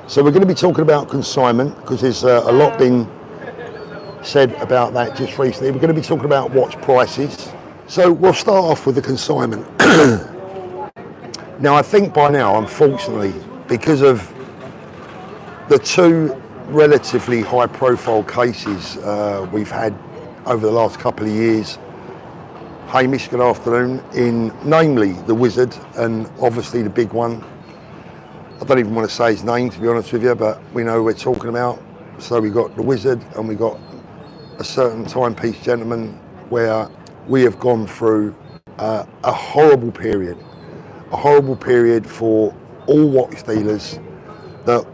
So we're going to be talking about consignment because there's a lot being said about that just recently. We're going to be talking about watch prices. So we'll start off with the consignment. Now I think by now, unfortunately, because of the two relatively high profile cases we've had over the last couple of years, Hamish, good afternoon, in namely the Wizard and obviously the big one. I don't even want to say his name, to be honest with you, but we know we're talking about. So we got the Wizard and we got a certain timepiece gentleman where we have gone through a horrible period for all watch dealers that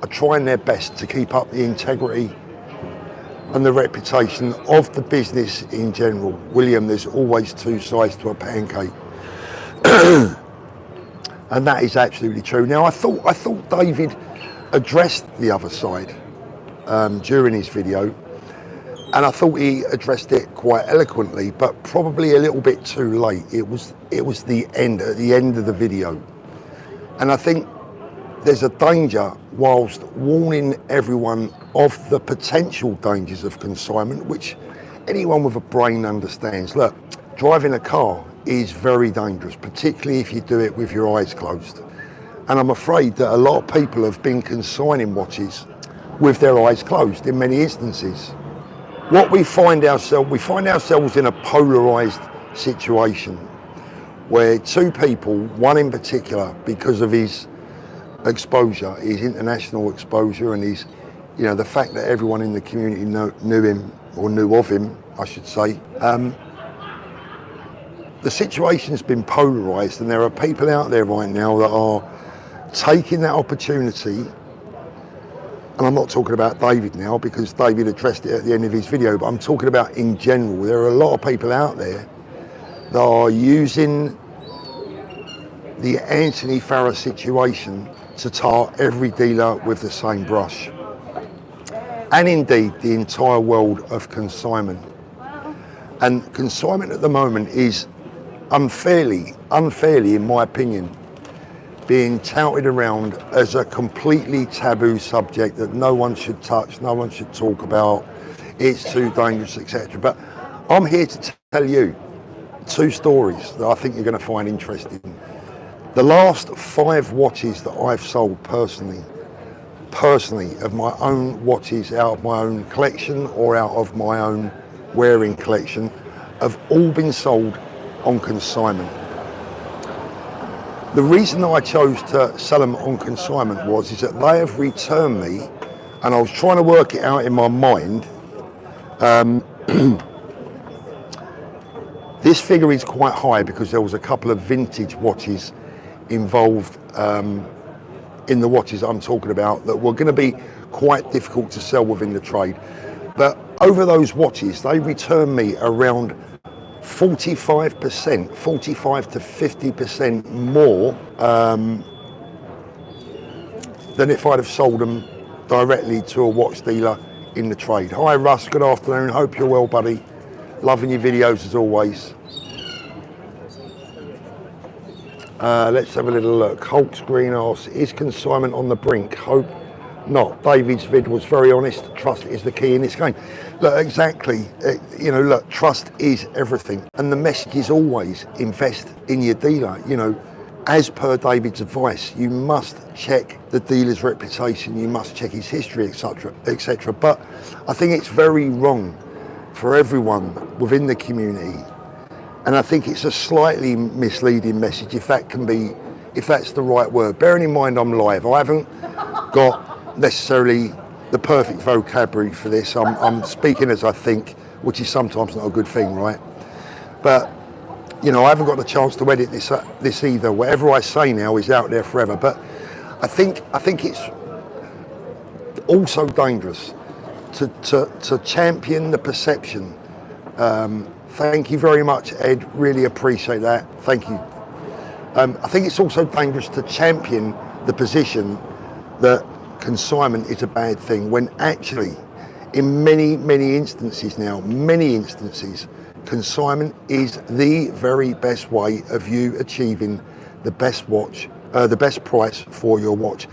are trying their best to keep up the integrity and the reputation of the business in general. William, there's always two sides to a pancake. And that is absolutely true. Now, I thought David addressed the other side during his video, and I thought he addressed it quite eloquently, but probably a little bit too late. It was at the end of the video, and I think there's a danger, whilst warning everyone of the potential dangers of consignment, which anyone with a brain understands. Look, driving a car is very dangerous, particularly if you do it with your eyes closed. And I'm afraid that a lot of people have been consigning watches with their eyes closed in many instances. What we find ourselves in a polarized situation where two people, one in particular, because of his exposure, his international exposure, and his, the fact that everyone in the community knew him, or knew of him, I should say. The situation's been polarised, and there are people out there right now that are taking that opportunity, and I'm not talking about David now because David addressed it at the end of his video, but I'm talking about in general. There are a lot of people out there that are using the Anthony Farrer situation to tar every dealer with the same brush, and indeed the entire world of consignment. And consignment at the moment is unfairly, in my opinion, being touted around as a completely taboo subject that no one should touch, no one should talk about, it's too dangerous, etc. But I'm here to tell you two stories that I think you're going to find interesting. The last 5 watches that I've sold personally, of my own watches out of my own collection or out of my own wearing collection, have all been sold on consignment. The reason that I chose to sell them on consignment is that they have returned me, and I was trying to work it out in my mind. This figure is quite high because there was a couple of vintage watches involved in the watches I'm talking about that were going to be quite difficult to sell within the trade. But over those watches, they returned me around 45% to 50% more than if I'd have sold them directly to a watch dealer in the trade. Hi Russ, good afternoon, hope you're well buddy. Loving your videos as always. Let's have a little look. Hulk's Green asks, is consignment on the brink? Hope not. David's vid was very honest. Trust is the key in this game. Look, exactly. Look, trust is everything. And the message is always invest in your dealer. As per David's advice, you must check the dealer's reputation. You must check his history, etc., etc. But I think it's very wrong for everyone within the community. And I think it's a slightly misleading message, if that's the right word. Bearing in mind I'm live, I haven't got necessarily the perfect vocabulary for this. I'm speaking as I think, which is sometimes not a good thing, right? But I haven't got the chance to edit this either. Whatever I say now is out there forever. But I think it's also dangerous to champion the perception. Thank you very much, Ed. Really appreciate that. Thank you. I think it's also dangerous to champion the position that consignment is a bad thing, when actually, in many instances, consignment is the very best way of you achieving the best watch, the best price for your watch.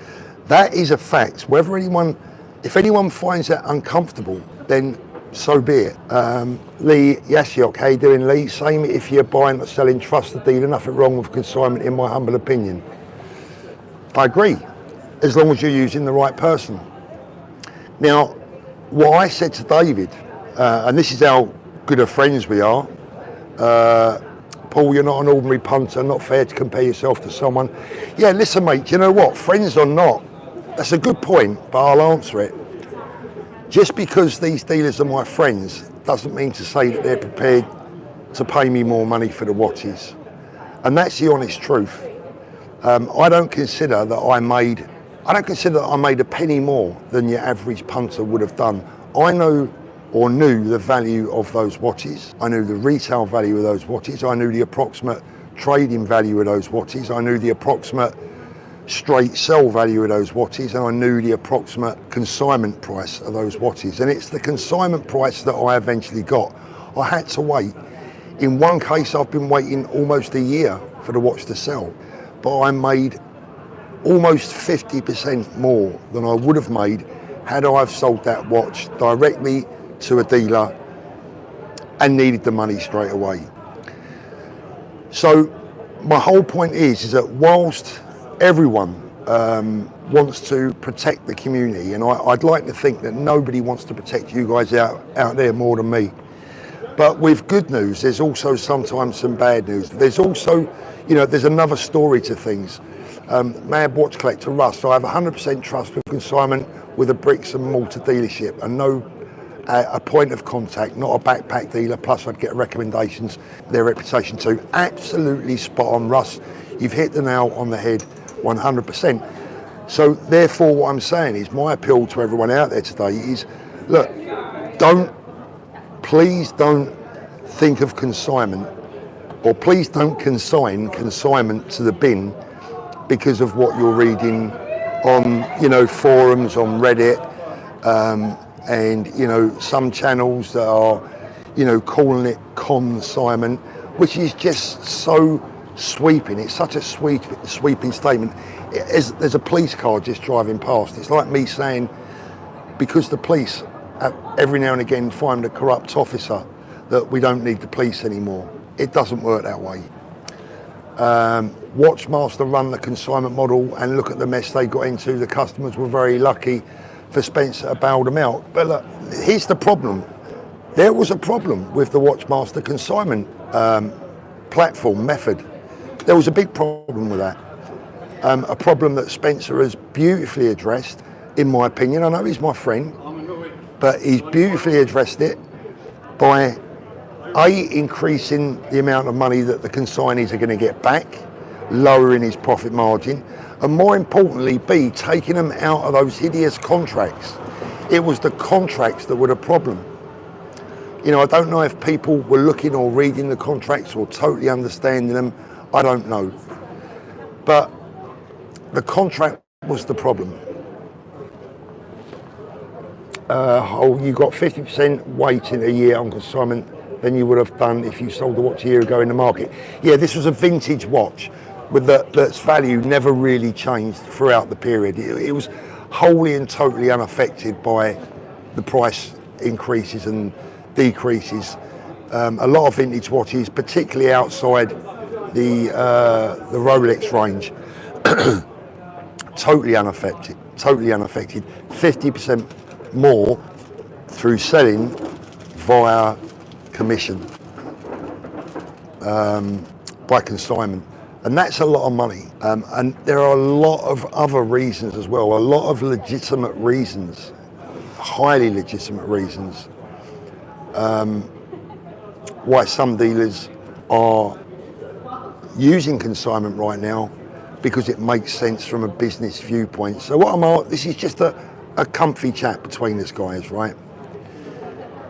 That is a fact. If anyone finds that uncomfortable, then so be it. Lee Yasiok, how you doing, Lee? Same if you're buying or selling, trust the dealer. Nothing wrong with consignment, in my humble opinion. I agree, as long as you're using the right person. Now, what I said to David, and this is how good of friends we are, Paul, you're not an ordinary punter, not fair to compare yourself to someone. Yeah, listen, mate, you know what? Friends or not, that's a good point, but I'll answer it. Just because these dealers are my friends doesn't mean to say that they're prepared to pay me more money for the watches. And that's the honest truth. I don't consider that I made a penny more than your average punter would have done. I know or knew the value of those watches. I knew the retail value of those watches. I knew the approximate trading value of those watches. I knew the approximate straight sell value of those watches, and I knew the approximate consignment price of those watches. And it's the consignment price that I eventually got. I had to wait. In one case, I've been waiting almost a year for the watch to sell, but I made almost 50% more than I would have made had I have sold that watch directly to a dealer and needed the money straight away. So my whole point is that whilst everyone wants to protect the community, and I'd like to think that nobody wants to protect you guys out there more than me, but with good news, there's also sometimes some bad news. There's also, there's another story to things. Mad watch collector Russ, I have 100% trust with consignment with a bricks and mortar dealership, and a point of contact, not a backpack dealer, plus I'd get recommendations, their reputation too. Absolutely spot on, Russ. You've hit the nail on the head 100%. So therefore what I'm saying is, my appeal to everyone out there today is, look, please don't think of consignment, or please don't consign consignment to the bin because of what you're reading on, forums, on Reddit, and some channels that are, calling it consignment, which is just so sweeping. It's such a sweeping statement. There's a police car just driving past. It's like me saying, because the police every now and again find a corrupt officer, that we don't need the police anymore. It doesn't work that way. Watchmaster run the consignment model, and look at the mess they got into. The customers were very lucky for Spencer to bail them out. But look, here's the problem. There was a problem with the Watchmaster consignment platform method. There was a big problem with that. A problem that Spencer has beautifully addressed, in my opinion. I know he's my friend, but he's beautifully addressed it by increasing the amount of money that the consignees are going to get back, lowering his profit margin, and more importantly, B, taking them out of those hideous contracts. It was the contracts that were the problem. I don't know if people were looking or reading the contracts or totally understanding them. I don't know. But the contract was the problem. You got 50% waiting a year on consignment than you would have done if you sold the watch a year ago in the market. Yeah, this was a vintage watch with that's value never really changed throughout the period. It was wholly and totally unaffected by the price increases and decreases. A lot of vintage watches, particularly outside the Rolex range, totally unaffected. 50% more through selling via commission, by consignment, and that's a lot of money. And there are a lot of other reasons as well, a lot of legitimate reasons, highly legitimate reasons, why some dealers are using consignment right now, because it makes sense from a business viewpoint. So this is just a comfy chat between us guys, right?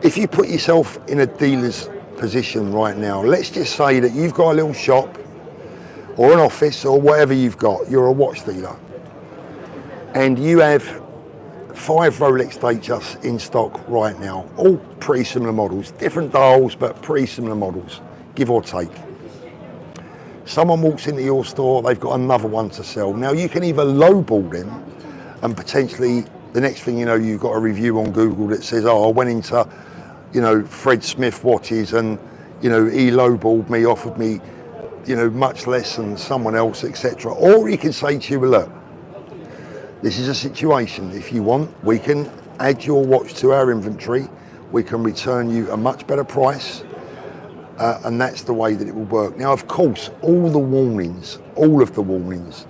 If you put yourself in a dealer's position right now, let's just say that you've got a little shop or an office or whatever you've got, you're a watch dealer, and you have 5 Rolex Datejust in stock right now, all pretty similar models, different dials, but pretty similar models, give or take. Someone walks into your store, they've got another one to sell. Now you can either lowball them and potentially the next thing you know, you've got a review on Google that says, oh, I went into, you know, Fred Smith watches and, you know, he lowballed me, offered me, you know, much less than someone else, etc. Or he can say to you, well, look, this is a situation. If you want, we can add your watch to our inventory. We can return you a much better price. And that's the way that it will work. Now, of course, all of the warnings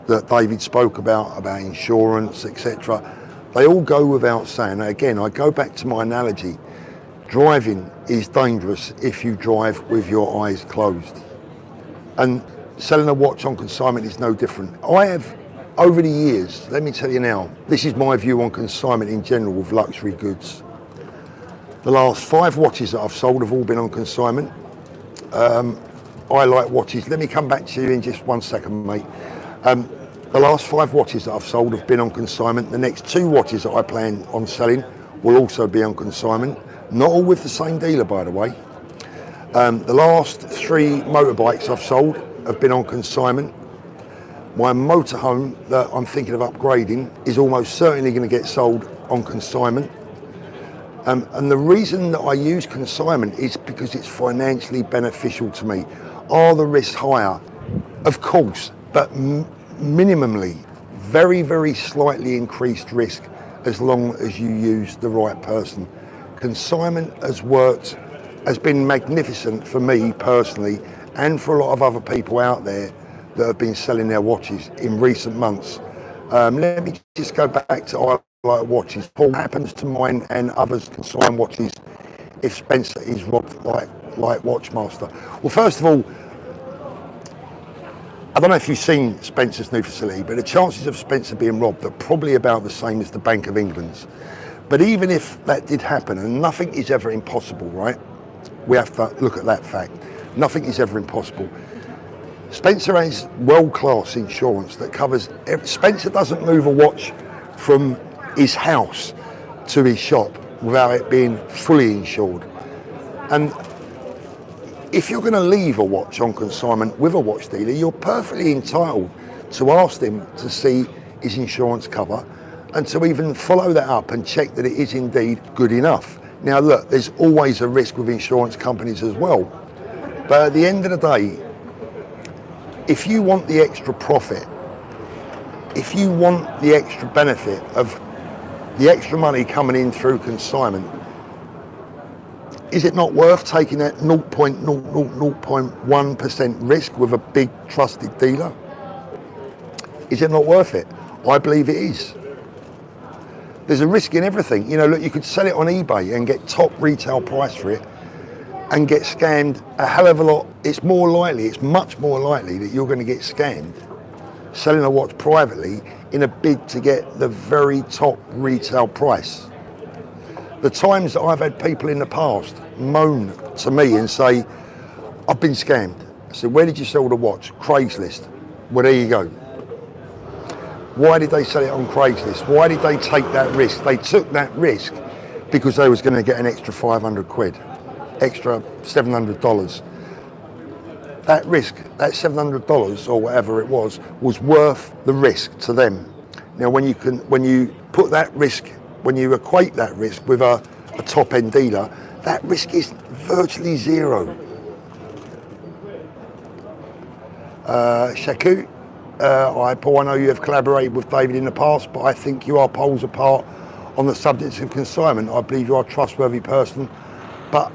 that David spoke about insurance, etc., they all go without saying. Again, I go back to my analogy. Driving is dangerous if you drive with your eyes closed. And selling a watch on consignment is no different. I have, over the years, let me tell you now, this is my view on consignment in general with luxury goods. The last 5 watches that I've sold have all been on consignment. I like watches. Let me come back to you in just 1 second, mate. The last 5 watches that I've sold have been on consignment. The next 2 watches that I plan on selling will also be on consignment. Not all with the same dealer, by the way. The last 3 motorbikes I've sold have been on consignment. My motorhome that I'm thinking of upgrading is almost certainly going to get sold on consignment. And the reason that I use consignment is because it's financially beneficial to me. Are the risks higher? Of course, but minimally, very, very slightly increased risk as long as you use the right person. Consignment has been magnificent for me personally and for a lot of other people out there that have been selling their watches in recent months. Let me just go back to I like watches. Paul, happens to mine and others consign watches if Spencer is robbed like Watchmaster? Well, first of all, I don't know if you've seen Spencer's new facility, but the chances of Spencer being robbed are probably about the same as the Bank of England's. But even if that did happen, and nothing is ever impossible, right? We have to look at that fact. Nothing is ever impossible. Spencer has world-class insurance that covers Spencer doesn't move a watch from his house to his shop without it being fully insured. And if you're going to leave a watch on consignment with a watch dealer, you're perfectly entitled to ask them to see his insurance cover and to even follow that up and check that it is indeed good enough. Now look, there's always a risk with insurance companies as well. But at the end of the day, if you want the extra profit, if you want the extra benefit of the extra money coming in through consignment, is it not worth taking that 0.001% risk with a big trusted dealer? Is it not worth it? I believe it is. There's a risk in everything. You know, look, you could sell it on eBay and get top retail price for it and get scammed a hell of a lot. It's much more likely that you're going to get scammed selling a watch privately in a bid to get the very top retail price. The times that I've had people in the past moan to me and say, I've been scammed. I said, where did you sell the watch? Craigslist. Well, there you go. Why did they sell it on Craigslist? Why did they take that risk? They took that risk because they was going to get an extra 500 quid, extra $700. That risk, that $700 or whatever it was worth the risk to them. Now, when you put that risk, when you equate that risk with a top-end dealer, that risk is virtually zero. Shaku, Paul, I know you have collaborated with David in the past, but I think you are poles apart on the subject of consignment. I believe you are a trustworthy person, but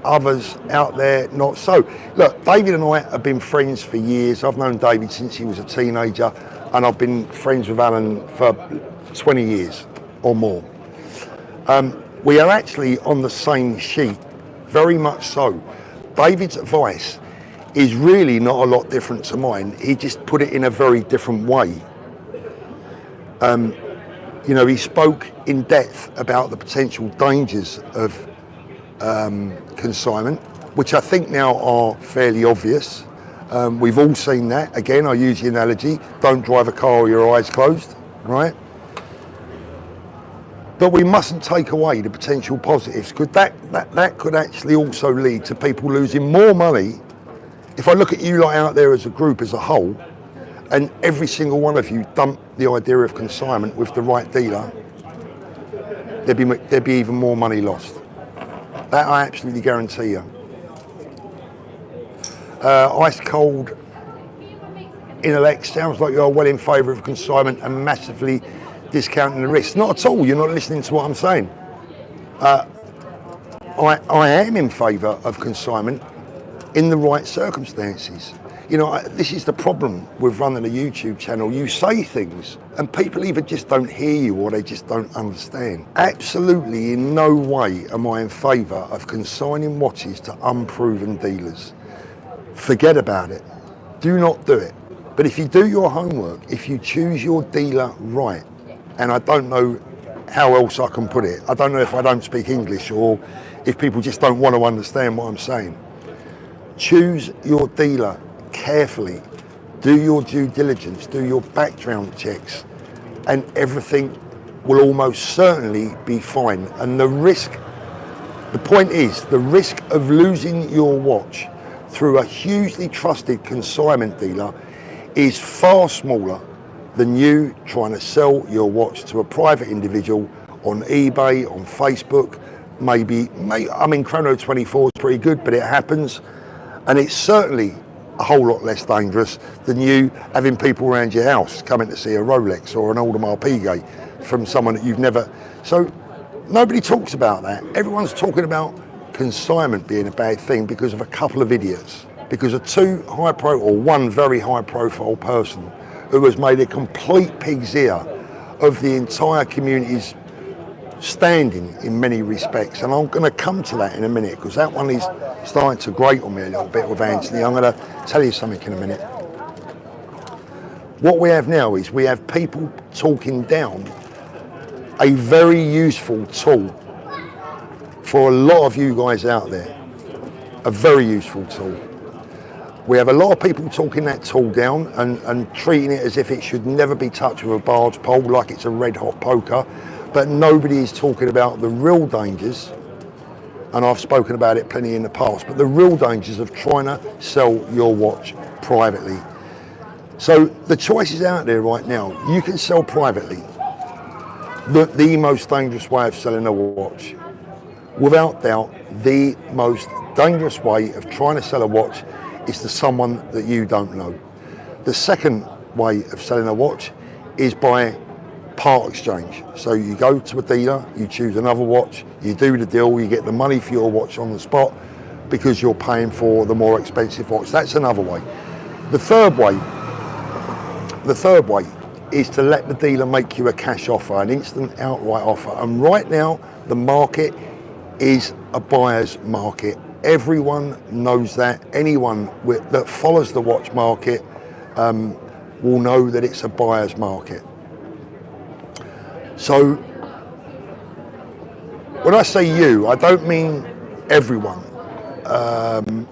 others out there not so. Look, David and I have been friends for years. I've known David since he was a teenager, and I've been friends with Alan for 20 years or more. We are actually on the same sheet, very much so. David's advice is really not a lot different to mine. He just put it in a very different way. You know, he spoke in depth about the potential dangers of consignment, which I think now are fairly obvious. We've all seen that. Again, I use the analogy, don't drive a car with your eyes closed, right? But we mustn't take away the potential positives, because that could actually also lead to people losing more money. If I look at you lot out there as a group, as a whole, and every single one of you dump the idea of consignment with the right dealer, there'd be even more money lost. That I absolutely guarantee you. Ice cold intellect, sounds like you're well in favour of consignment and massively discounting the risk. Not at all, you're not listening to what I'm saying. I am in favour of consignment in the right circumstances. You know, this is the problem with running a YouTube channel. You say things and people either just don't hear you or they just don't understand. Absolutely in no way am I in favour of consigning watches to unproven dealers. Forget about it. Do not do it. But if you do your homework, if you choose your dealer right, and I don't know how else I can put it, I don't know if I don't speak English or if people just don't want to understand what I'm saying. Choose your dealer carefully, do your due diligence, do your background checks, and everything will almost certainly be fine. And the point is, the risk of losing your watch through a hugely trusted consignment dealer is far smaller than you trying to sell your watch to a private individual on eBay, on Facebook, maybe I mean, Chrono 24 is pretty good, but it happens. And it's certainly a whole lot less dangerous than you having people around your house coming to see a Rolex or an Audemars Piguet from someone that you've never. So nobody talks about that. Everyone's talking about consignment being a bad thing because of a couple of idiots, because of one very high profile person who has made a complete pig's ear of the entire community's standing in many respects. And I'm going to come to that in a minute, because that one is starting to grate on me a little bit with Anthony. I'm going to tell you something in a minute. What we have now is we have people talking down a very useful tool for a lot of you guys out there. A very useful tool. We have a lot of people talking that tool down and treating it as if it should never be touched with a barge pole, like it's a red hot poker. But nobody is talking about the real dangers, and I've spoken about it plenty in the past, but the real dangers of trying to sell your watch privately. So the choice is out there right now. You can sell privately. The most dangerous way of selling a watch, without doubt, the most dangerous way of trying to sell a watch is to someone that you don't know. The second way of selling a watch is by part exchange. So you go to a dealer, you choose another watch, you do the deal, you get the money for your watch on the spot because you're paying for the more expensive watch. That's another way. The third way is to let the dealer make you a cash offer, an instant outright offer. And right now, the market is a buyer's market. Everyone knows that. Anyone that follows the watch market will know that it's a buyer's market. So when I say you, I don't mean everyone. I'm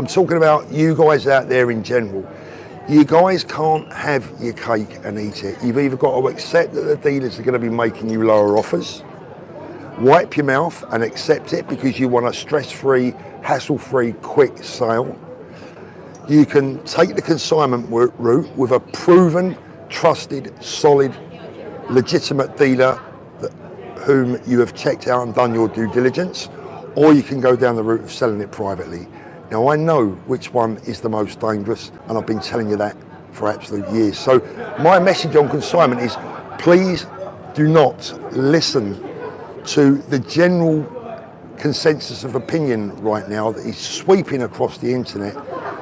talking about you guys out there in general. You guys can't have your cake and eat it. You've either got to accept that the dealers are going to be making you lower offers, wipe your mouth and accept it because you want a stress-free, hassle-free, quick sale. You can take the consignment route with a proven, trusted, solid, legitimate dealer whom you have checked out and done your due diligence, or you can go down the route of selling it privately. Now, I know which one is the most dangerous, and I've been telling you that for absolute years. So my message on consignment is, please do not listen to the general consensus of opinion right now that is sweeping across the internet,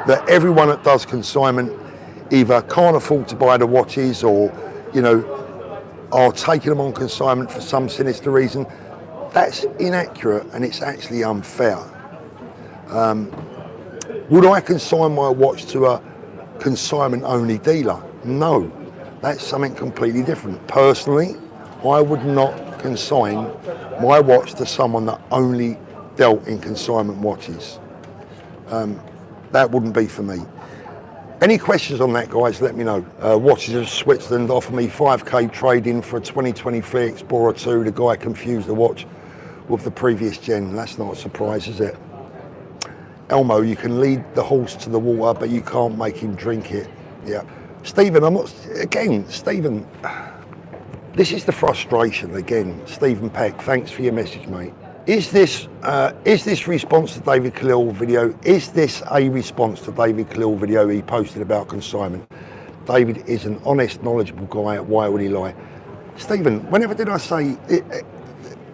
that everyone that does consignment either can't afford to buy the watches or, are taking them on consignment for some sinister reason. That's inaccurate and it's actually unfair. Would I consign my watch to a consignment-only dealer? No, that's something completely different. Personally, I would not consign my watch to someone that only dealt in consignment watches. That wouldn't be for me. Any questions on that, guys, let me know. Watches of Switzerland offer me 5k trade-in for a 2023 Explorer 2. The guy confused the watch with the previous gen. That's not a surprise, is it? Elmo, you can lead the horse to the water, but you can't make him drink it. Yeah. Stephen, I'm not, again, Stephen, this is the frustration again. Stephen Peck, thanks for your message, mate. Is this response to David Khalil video? Is this a response to David Khalil video he posted about consignment? David is an honest, knowledgeable guy. Why would he lie? Stephen, whenever did I say,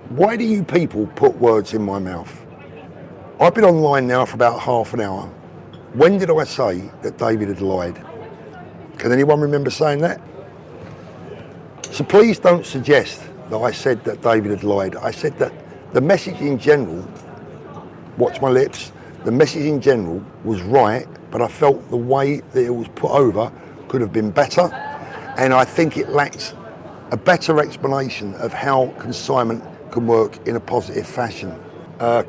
why do you people put words in my mouth? I've been online now for about half an hour. When did I say that David had lied? Can anyone remember saying that? So please don't suggest that I said that David had lied. I said that the message in general, watch my lips, the message in general was right, but I felt the way that it was put over could have been better, and I think it lacked a better explanation of how consignment can work in a positive fashion.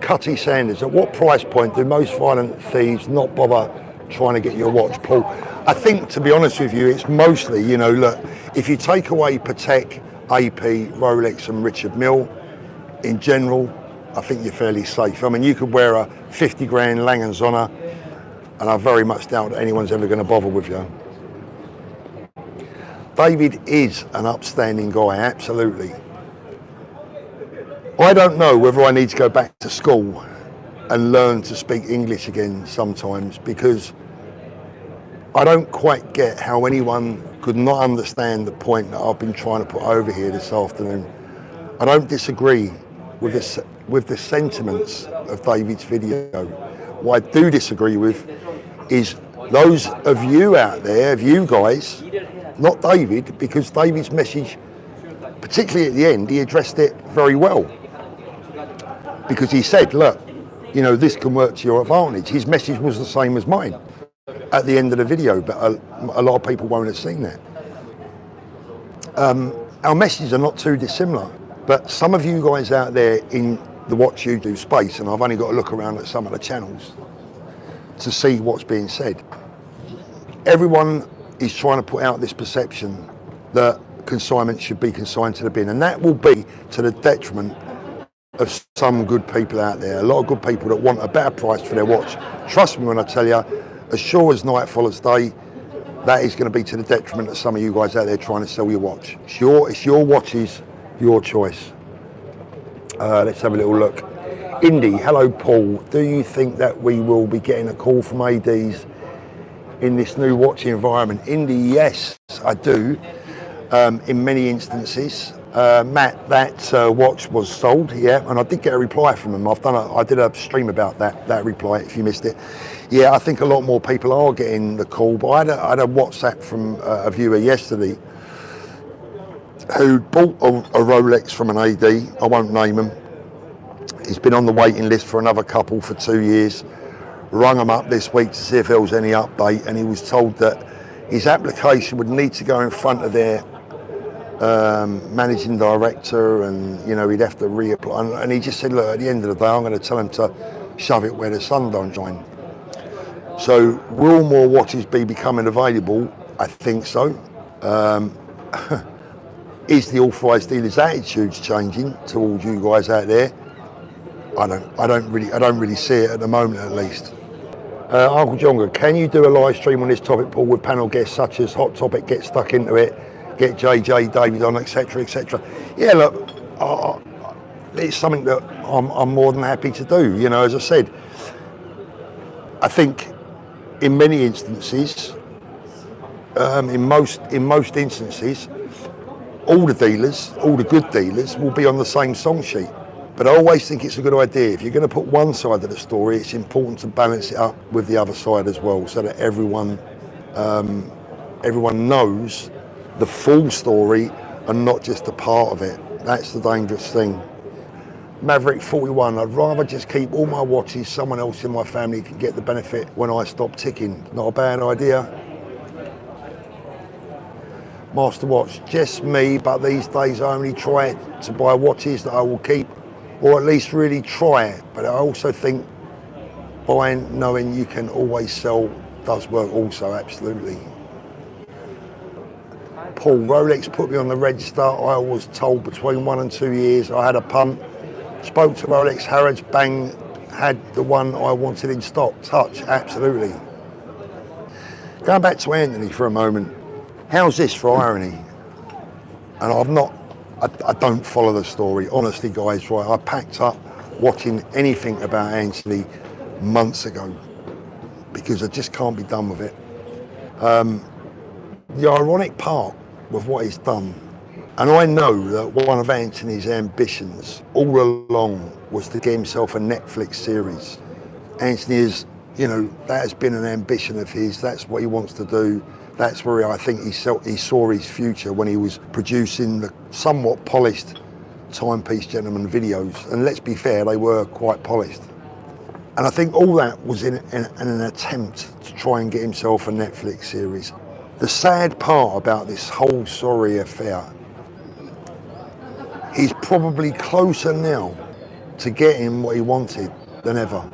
Cutty Sanders, at what price point do most violent thieves not bother trying to get your watch, Paul? I think, to be honest with you, it's mostly, you know, look, if you take away Patek, AP, Rolex and Richard Mille, in general, I think you're fairly safe. I mean, you could wear a 50 grand Lange & Söhne, and I very much doubt that anyone's ever going to bother with you. David is an upstanding guy, absolutely. I don't know whether I need to go back to school and learn to speak English again sometimes, because I don't quite get how anyone could not understand the point that I've been trying to put over here this afternoon. I don't disagree with the sentiments of David's video. What I do disagree with is those of you out there, of you guys, not David, because David's message, particularly at the end, he addressed it very well. Because he said, look, you know, this can work to your advantage. His message was the same as mine at the end of the video, but a lot of people won't have seen that. Our messages are not too dissimilar, but some of you guys out there in the Watch You Do space, and I've only got to look around at some of the channels to see what's being said. Everyone is trying to put out this perception that consignment should be consigned to the bin, and that will be to the detriment of some good people out there. A lot of good people that want a better price for their watch. Trust me when I tell you, as sure as night follows day, that is going to be to the detriment of some of you guys out there trying to sell your watch. It's your watches, your choice. Let's have a little look. Indy, hello Paul. Do you think that we will be getting a call from ADs in this new watch environment? Indy, yes, I do. In many instances. Matt, that watch was sold, yeah, and I did get a reply from them. I did a stream about that reply, if you missed it. Yeah, I think a lot more people are getting the call, but I had a WhatsApp from a viewer yesterday who bought a Rolex from an AD, I won't name him. He's been on the waiting list for another couple for 2 years. Rung him up this week to see if there was any update, and he was told that his application would need to go in front of their managing director, and you know, he'd have to reapply, and he just said, look, at the end of the day I'm going to tell him to shove it where the sun don't shine. So will more watches be becoming available? I think so. Is the authorised dealers' attitudes changing towards you guys out there? I don't really see it at the moment, at least. Uncle Jonga, can you do a live stream on this topic, Paul, with panel guests such as Hot Topic, Get Stuck Into It, Get JJ, David on, etc., etc.? Yeah, look, it's something that I'm more than happy to do. You know, as I said, I think in many instances, in most instances, all the dealers, all the good dealers, will be on the same song sheet. But I always think it's a good idea. If you're going to put one side of the story, it's important to balance it up with the other side as well, so that everyone knows the full story and not just a part of it. That's the dangerous thing. Maverick 41, I'd rather just keep all my watches, someone else in my family can get the benefit when I stop ticking. Not a bad idea. Master Watch, just me, but these days I only try to buy watches that I will keep, or at least really try it. But I also think buying knowing you can always sell does work also, absolutely. Paul, Rolex put me on the register. I was told between 1 and 2 years I had a punt. Spoke to Rolex Harrods, bang, had the one I wanted in stock. Touch, absolutely. Going back to Anthony for a moment, how's this for irony? And I don't follow the story. Honestly, guys, right, I packed up watching anything about Anthony months ago because I just can't be done with it. The ironic part with what he's done, and I know that one of Anthony's ambitions all along was to get himself a Netflix series. Anthony is, that has been an ambition of his. That's what he wants to do. That's where I think he saw his future when he was producing the somewhat polished Timepiece Gentleman videos. And let's be fair, they were quite polished. And I think all that was in an attempt to try and get himself a Netflix series. The sad part about this whole sorry affair, he's probably closer now to getting what he wanted than ever.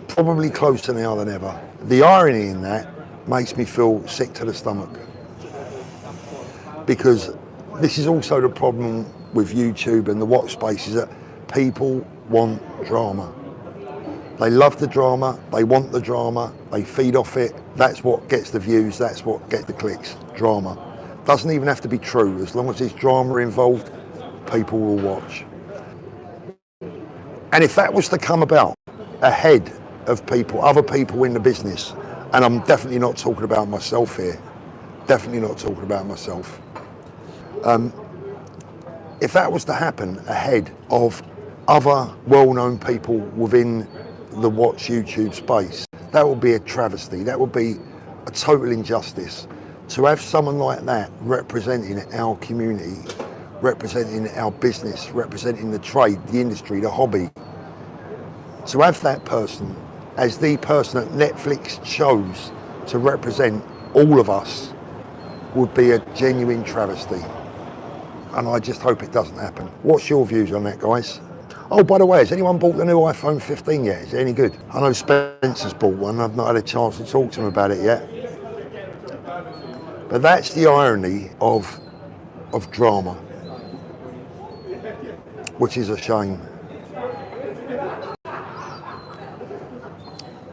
Probably closer now than ever. The irony in that makes me feel sick to the stomach. Because this is also the problem with YouTube and the watch space, is that people want drama. They love the drama, they want the drama, they feed off it. That's what gets the views, that's what gets the clicks, drama. Doesn't even have to be true. As long as there's drama involved, people will watch. And if that was to come about ahead of people, other people in the business, and I'm definitely not talking about myself here, definitely not talking about myself. If that was to happen ahead of other well-known people within the watch YouTube space, that would be a travesty. That would be a total injustice. To have someone like that representing our community, representing our business, representing the trade, the industry, the hobby, to have that person as the person that Netflix chose to represent all of us would be a genuine travesty. And I just hope it doesn't happen. What's your views on that, guys? Oh, by the way, has anyone bought the new iPhone 15 yet? Is it any good? I know Spencer's bought one. I've not had a chance to talk to him about it yet. But that's the irony of drama, which is a shame.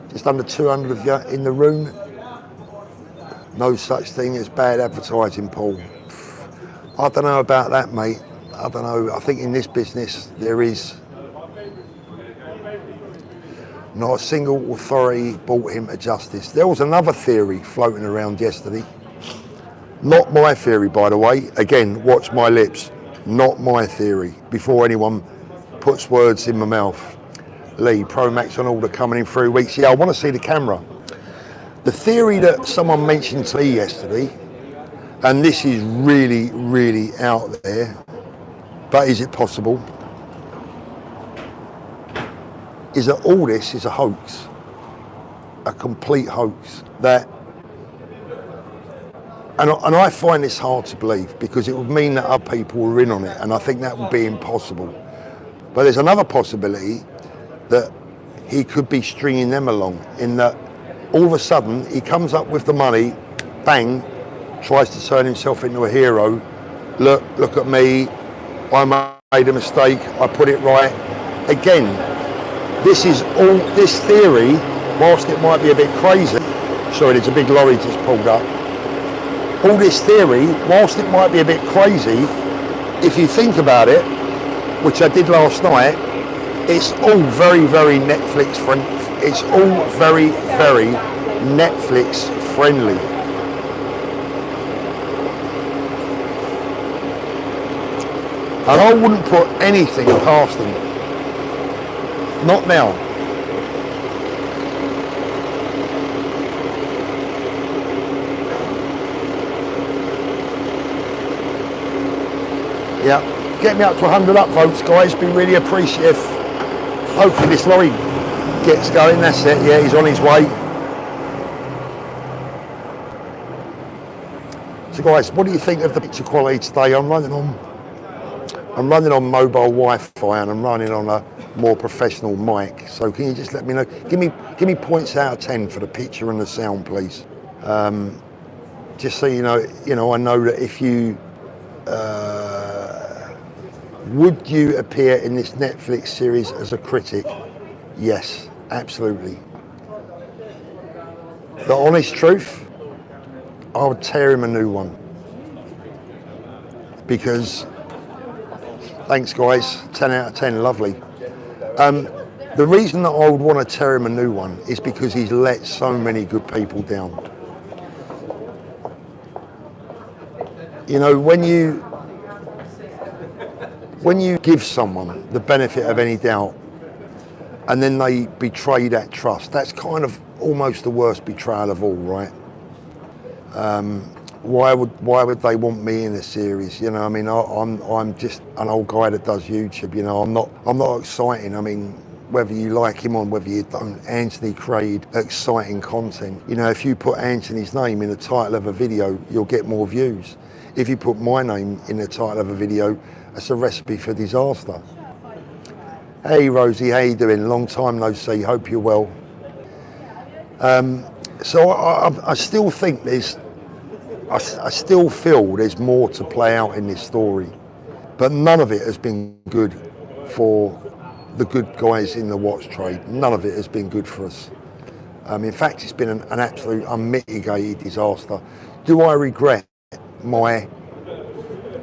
Just under 200 of you in the room. No such thing as bad advertising, Paul. I don't know about that, mate. I don't know. I think in this business there is not a single authority brought him to justice. There was another theory floating around yesterday. Not my theory, by the way. Again, watch my lips. Not my theory. Before anyone puts words in my mouth. Lee, Pro Max on order coming in 3 weeks. Yeah, I want to see the camera. The theory that someone mentioned to me yesterday, and this is really, really out there, but is it possible, is that all this is a hoax, a complete hoax. That, and I find this hard to believe because it would mean that other people were in on it, and I think that would be impossible. But there's another possibility that he could be stringing them along, in that all of a sudden he comes up with the money, bang, tries to turn himself into a hero. Look at me, I made a mistake, I put it right. Again, this theory, whilst it might be a bit crazy, sorry, there's a big lorry just pulled up. All this theory, whilst it might be a bit crazy, if you think about it, which I did last night, it's all very, very Netflix friendly. It's all very, very Netflix friendly. And I wouldn't put anything past them. Not now. Yeah, get me up to 100 upvotes, guys. Be really appreciative. Hopefully this lorry gets going. That's it. Yeah, he's on his way. So, guys, what do you think of the picture quality today? I'm running on mobile Wi-Fi and I'm running on a more professional mic. So can you just let me know? Give me points out of 10 for the picture and the sound, please. Just so you know, I know that if you would you appear in this Netflix series as a critic? Yes, absolutely. The honest truth, I would tear him a new one. Because, thanks guys, 10 out of 10, lovely. The reason that I would want to tear him a new one is because he's let so many good people down. You know, when you give someone the benefit of any doubt and then they betray that trust, that's kind of almost the worst betrayal of all, right? Why would they want me in a series? You know, I mean, I'm just an old guy that does YouTube. You know, I'm not exciting. I mean, whether you like him or whether you don't, Anthony created exciting content. You know, if you put Anthony's name in the title of a video, you'll get more views. If you put my name in the title of a video, it's a recipe for disaster. Hey Rosie, how you doing? Long time no see. Hope you're well. So I still think I still feel there's more to play out in this story, but none of it has been good for the good guys in the watch trade. None of it has been good for us. In fact, it's been an absolute unmitigated disaster. Do I regret my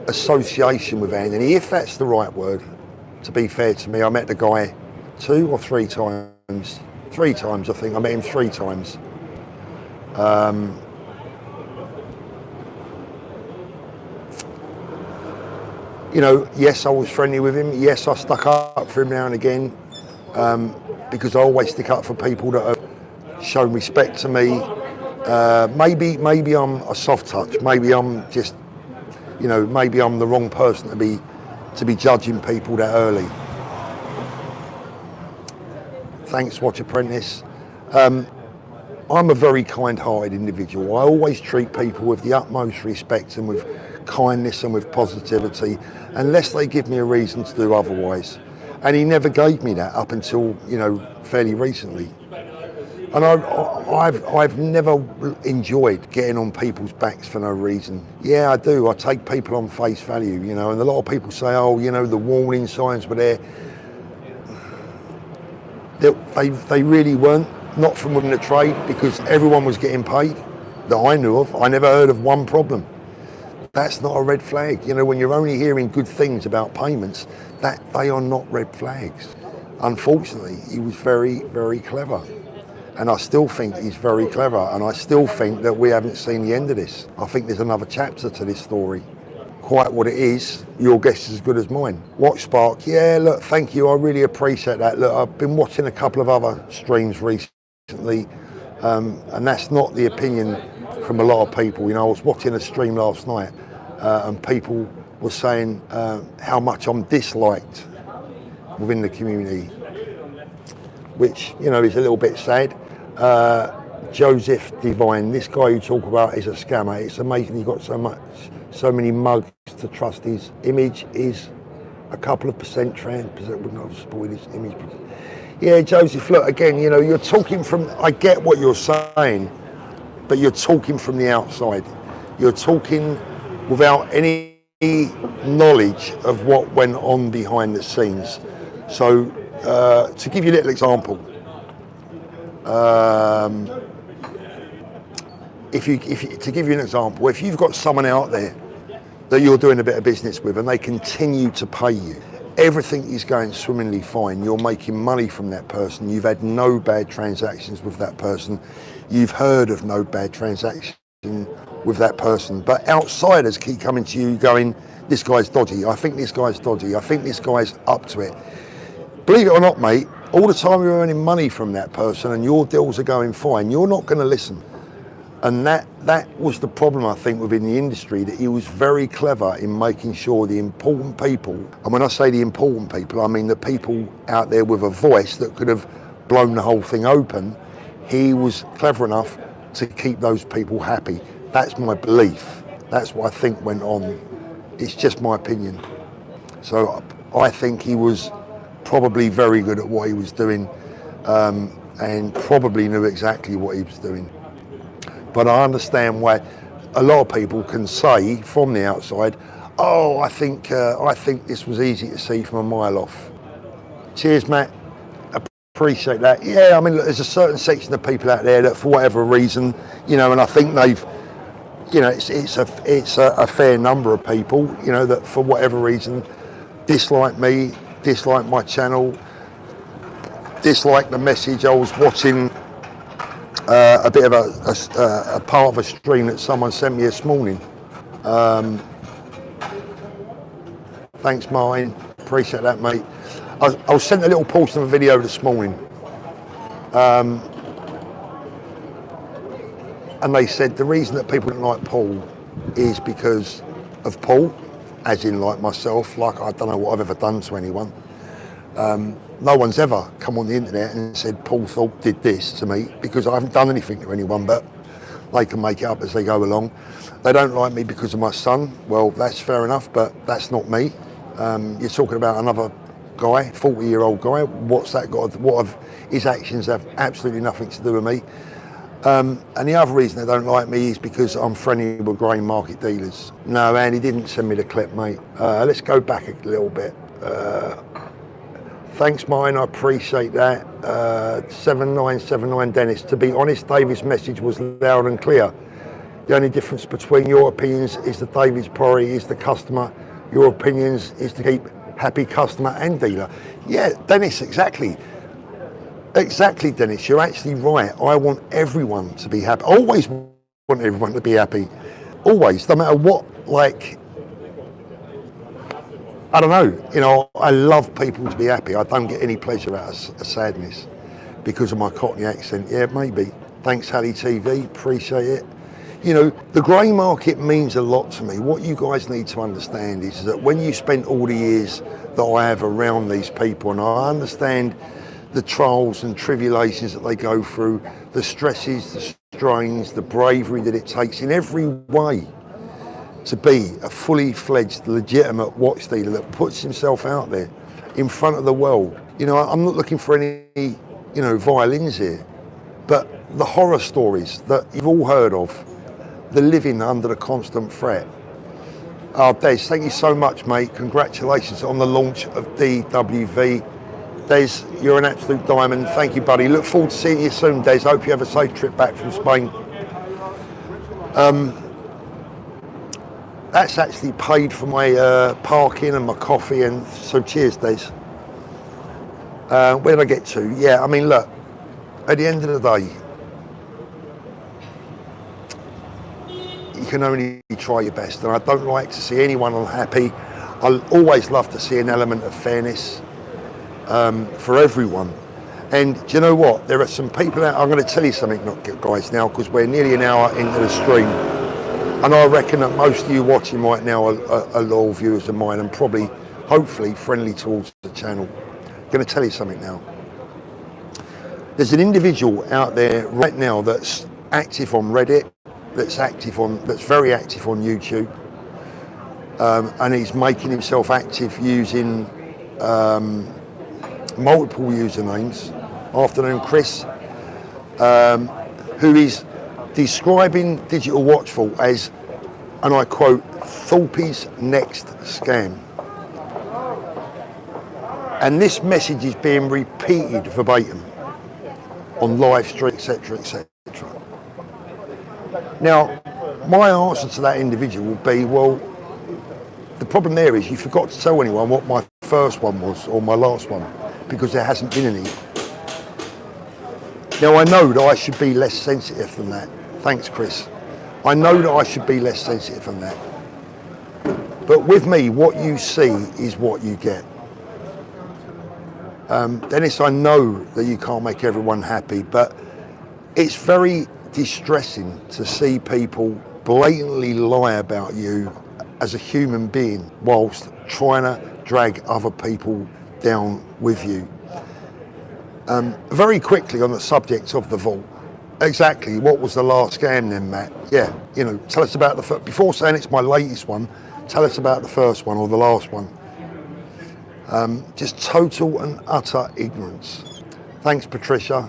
association with Anthony? If that's the right word, to be fair to me, I met the guy 2 or 3 times. 3 times, I think. I met him 3 times. You know, yes, I was friendly with him. Yes, I stuck up for him now and again, because I always stick up for people that have shown respect to me. Maybe I'm a soft touch. Maybe I'm just, you know, maybe I'm the wrong person to be judging people that early. Thanks, Watch Apprentice. I'm a very kind-hearted individual. I always treat people with the utmost respect and with kindness and with positivity, unless they give me a reason to do otherwise. And he never gave me that up until, you know, fairly recently. And I've never enjoyed getting on people's backs for no reason. Yeah, I do. I take people on face value, you know, and a lot of people say, oh, you know, the warning signs were there. They really weren't, not from within the trade, because everyone was getting paid that I knew of. I never heard of one problem. That's not a red flag. You know, when you're only hearing good things about payments, that they are not red flags. Unfortunately, he was very, very clever. And I still think he's very clever, and I still think that we haven't seen the end of this. I think there's another chapter to this story. Quite what it is, your guess is as good as mine. Watch Spark, yeah, look, thank you, I really appreciate that. Look, I've been watching a couple of other streams recently, and that's not the opinion from a lot of people. You know, I was watching a stream last night, and people were saying how much I'm disliked within the community, which, you know, is a little bit sad. Joseph Divine, this guy you talk about is a scammer. It's amazing he got so many mugs to trust. His image is a couple of percent trans, would not have spoiled his image. Yeah, Joseph, look, again, you know, you're talking from, I get what you're saying, but you're talking from the outside. You're talking without any knowledge of what went on behind the scenes. So, to give you a little example, to give you an example, if you've got someone out there that you're doing a bit of business with and they continue to pay you, everything is going swimmingly fine, you're making money from that person, you've had no bad transactions with that person, you've heard of no bad transaction with that person, but outsiders keep coming to you going, this guy's dodgy, I think this guy's dodgy, I think this guy's up to it. Believe it or not, mate, all the time you're earning money from that person and your deals are going fine, you're not going to listen. And that was the problem, I think, within the industry, that he was very clever in making sure the important people, and when I say the important people, I mean the people out there with a voice that could have blown the whole thing open, he was clever enough to keep those people happy. That's my belief. That's what I think went on. It's just my opinion. So I think he was probably very good at what he was doing, and probably knew exactly what he was doing. But I understand why a lot of people can say from the outside, oh, I think this was easy to see from a mile off. Cheers, Matt. Appreciate that. Yeah, I mean, look, there's a certain section of people out there that, for whatever reason, you know, and I think they've, you know, it's a fair number of people, you know, that for whatever reason dislike me, dislike my channel, dislike the message. I was watching a bit of a part of a stream that someone sent me this morning. Thanks, Martin. Appreciate that, mate. I was sent a little portion of a video this morning, and they said the reason that people don't like Paul is because of Paul, as in like myself. Like, I don't know what I've ever done to anyone. No one's ever come on the internet and said Paul Thorpe did this to me, because I haven't done anything to anyone, but they can make it up as they go along. They don't like me because of my son. Well, that's fair enough, but that's not me. You're talking about another guy, 40-year-old guy. What's that got? What of his actions have absolutely nothing to do with me. And the other reason they don't like me is because I'm friendly with grain market dealers. No, Andy didn't send me the clip, mate. Let's go back a little bit. Thanks, mine. I appreciate that. 7979 Dennis. To be honest, David's message was loud and clear. The only difference between your opinions is that David's priority is the customer. Your opinions is to keep happy customer and dealer. Yeah, Dennis, exactly. Exactly, Dennis. You're actually right. I want everyone to be happy. I always want everyone to be happy. Always, no matter what, like, I don't know, you know, I love people to be happy. I don't get any pleasure out of sadness because of my Cockney accent. Yeah, maybe. Thanks, Hallie TV. Appreciate it. You know, the grey market means a lot to me. What you guys need to understand is that when you spend all the years that I have around these people, and I understand the trials and tribulations that they go through, the stresses, the strains, the bravery that it takes in every way to be a fully fledged, legitimate watch dealer that puts himself out there in front of the world. You know, I'm not looking for any, you know, violins here, but the horror stories that you've all heard of, the living under the constant threat. Oh, Des, thank you so much, mate. Congratulations on the launch of DWV. Des, you're an absolute diamond. Thank you, buddy. Look forward to seeing you soon, Des. Hope you have a safe trip back from Spain. That's actually paid for my parking and my coffee, and so cheers, Des. Where did I get to? Yeah, I mean, look, at the end of the day, you can only try your best, and I don't like to see anyone unhappy. I always love to see an element of fairness for everyone. And do you know what? There are some people out. I'm going to tell you something, guys, now, because we're nearly an hour into the stream, and I reckon that most of you watching right now are loyal viewers of mine, and probably, hopefully, friendly towards the channel. I'm going to tell you something now. There's an individual out there right now that's active on Reddit, that's very active on YouTube, and he's making himself active using multiple usernames. Afternoon, Chris, who is describing Digital Watchful as, and I quote, Thorpe's next scam. And this message is being repeated verbatim on live stream, etc., etc. Now, my answer to that individual would be, well, the problem there is you forgot to tell anyone what my first one was or my last one, because there hasn't been any. Now, I know that I should be less sensitive than that. Thanks, Chris. I know that I should be less sensitive than that. But with me, what you see is what you get. Dennis, I know that you can't make everyone happy, but it's very distressing to see people blatantly lie about you as a human being whilst trying to drag other people down with you. Very quickly on the subject of the vault, exactly what was the last scam then, Matt? Yeah, you know, tell us about the first, before saying it's my latest one, tell us about the first one or the last one. Just total and utter ignorance. Thanks, Patricia.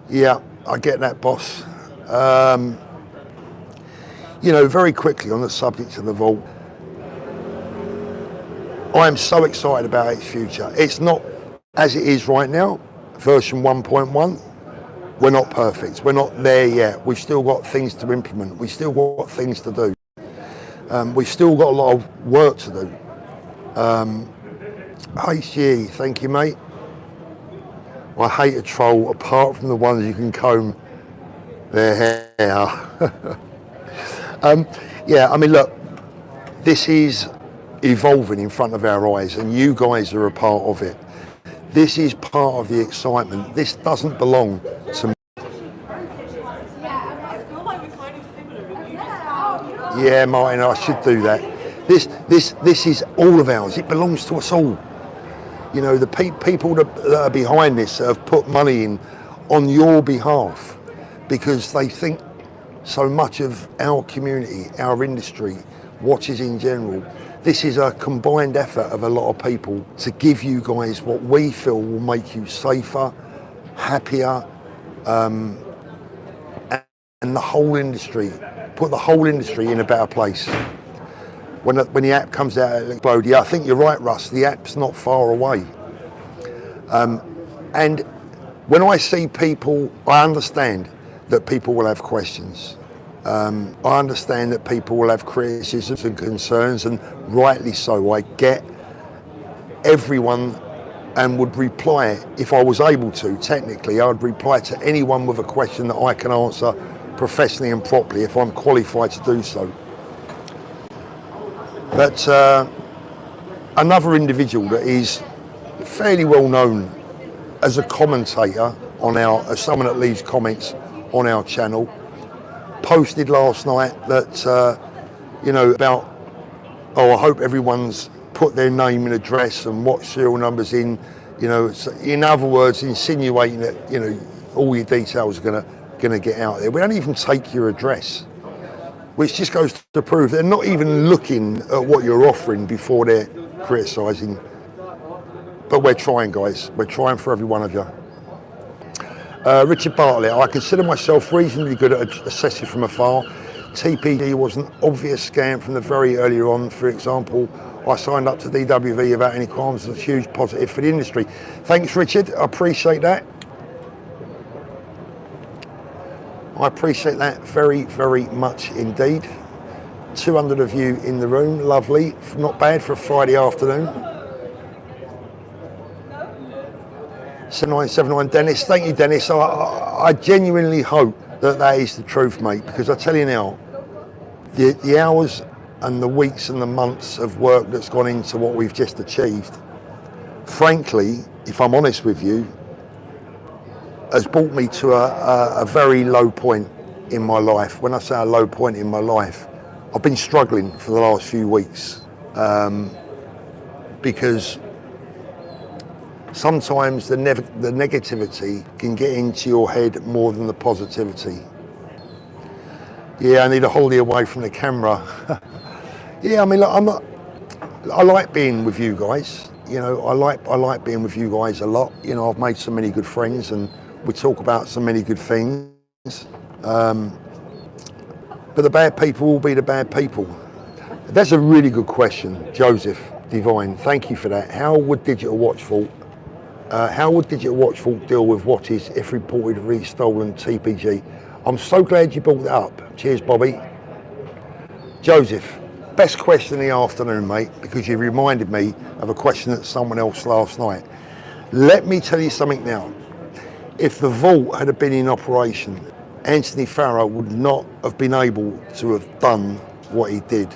Yeah, I get that, boss. You know, very quickly on the subject of the vault, I am so excited about its future. It's not as it is right now version 1.1. We're not perfect. We're not there yet. We've still got things to implement. We've still got things to do. We've still got a lot of work to do. HG, thank you, mate. I hate a troll apart from the ones you can comb their hair. Yeah, I mean, look, this is evolving in front of our eyes, and you guys are a part of it. This is part of the excitement. This doesn't belong to me. Yeah, Martin, I should do that. This is all of ours. It belongs to us all. You know, the people that are behind this have put money in on your behalf because they think so much of our community, our industry, watches in general. This is a combined effort of a lot of people to give you guys what we feel will make you safer, happier, and the whole industry, put the whole industry in a better place. When the app comes out at Explode, yeah, I think you're right, Russ, the app's not far away. And when I see people, I understand that people will have questions. I understand that people will have criticisms and concerns, and rightly so. I get everyone and would reply, if I was able to, technically, I would reply to anyone with a question that I can answer professionally and properly if I'm qualified to do so. But another individual that is fairly well known as a commentator on as someone that leaves comments on our channel, posted last night that, you know, about, oh, I hope everyone's put their name and address and what serial numbers in, you know, so in other words, insinuating that, you know, all your details are gonna get out there. We don't even take your address, which just goes to prove they're not even looking at what you're offering before they're criticising. But we're trying, guys. We're trying for every one of you. Richard Bartlett, I consider myself reasonably good at assessing from afar. TPD was an obvious scam from the very early on. For example, I signed up to DWV without any qualms. It's a huge positive for the industry. Thanks, Richard. I appreciate that. I appreciate that very, very much indeed. 200 of you in the room, lovely. Not bad for a Friday afternoon. 7979 Dennis, thank you, Dennis. I genuinely hope that is the truth, mate, because I tell you now, the hours and the weeks and the months of work that's gone into what we've just achieved, frankly, if I'm honest with you, has brought me to a very low point in my life. When I say a low point in my life, I've been struggling for the last few weeks because sometimes the negativity can get into your head more than the positivity. Yeah, I need a holiday away from the camera. Yeah, I mean, look, I like being with you guys. You know, I like being with you guys a lot. You know, I've made so many good friends, and we talk about so many good things. But the bad people will be the bad people. That's a really good question, Joseph Divine. Thank you for that. How would Digital Watch Vault deal with watches if reported stolen TPG? I'm so glad you brought that up. Cheers, Bobby. Joseph, best question in the afternoon, mate, because you reminded me of a question that someone else last night. Let me tell you something now. If the vault had been in operation, Anthony Farrow would not have been able to have done what he did.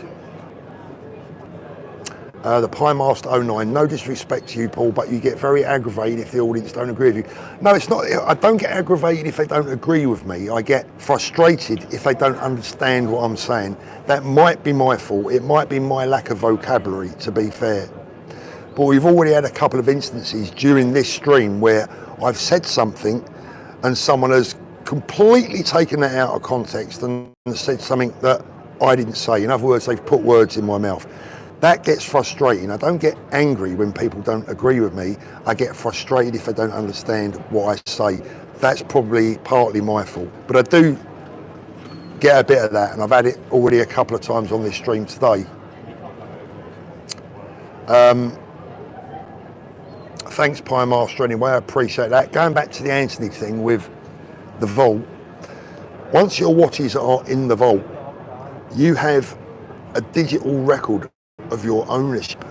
The Pie Master 09, no disrespect to you, Paul, but you get very aggravated if the audience don't agree with you. No, it's not. I don't get aggravated if they don't agree with me. I get frustrated if they don't understand what I'm saying. That might be my fault. It might be my lack of vocabulary, to be fair. But we've already had a couple of instances during this stream where I've said something and someone has completely taken that out of context and said something that I didn't say. In other words, they've put words in my mouth. That gets frustrating. I don't get angry when people don't agree with me. I get frustrated if they don't understand what I say. That's probably partly my fault. But I do get a bit of that, and I've had it already a couple of times on this stream today. thanks, Pie Master, anyway, I appreciate that. Going back to the Anthony thing with the vault, once your watches are in the vault, you have a digital record of your ownership.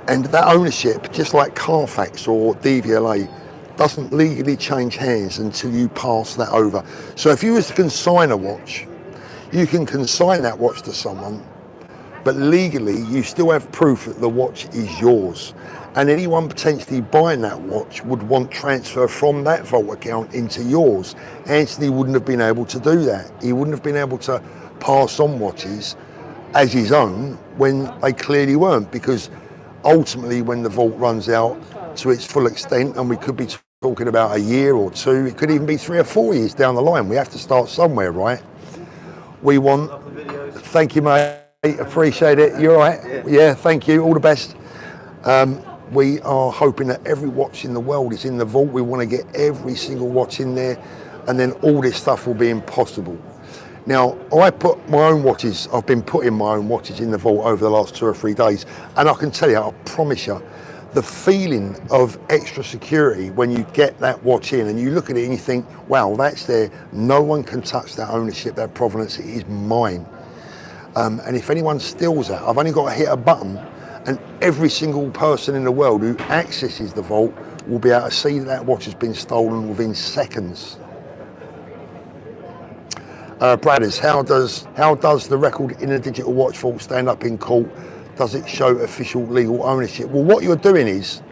And that ownership, just like Carfax or DVLA, doesn't legally change hands until you pass that over. So if you was to consign a watch, you can consign that watch to someone, but legally you still have proof that the watch is yours. And anyone potentially buying that watch would want transfer from that vault account into yours. Anthony wouldn't have been able to do that. He wouldn't have been able to pass on watches as his own when they clearly weren't, because ultimately when the vault runs out to its full extent, and we could be talking about a year or two, it could even be 3 or 4 years down the line. We have to start somewhere, right? We want, thank you mate, appreciate it. You're right. Yeah, thank you, all the best. We are hoping that every watch in the world is in the vault. We want to get every single watch in there, and then all this stuff will be impossible. Now, I put my own watches, I've been putting my own watches in the vault over the last 2 or 3 days, and I can tell you, I promise you, the feeling of extra security when you get that watch in and you look at it and you think, wow, that's there, no one can touch that ownership, that provenance, it is mine. And if anyone steals that, I've only got to hit a button, and every single person in the world who accesses the vault will be able to see that that watch has been stolen within seconds. Bradders, how does the record in a digital watch vault stand up in court? Does it show official legal ownership? Well, what you're doing is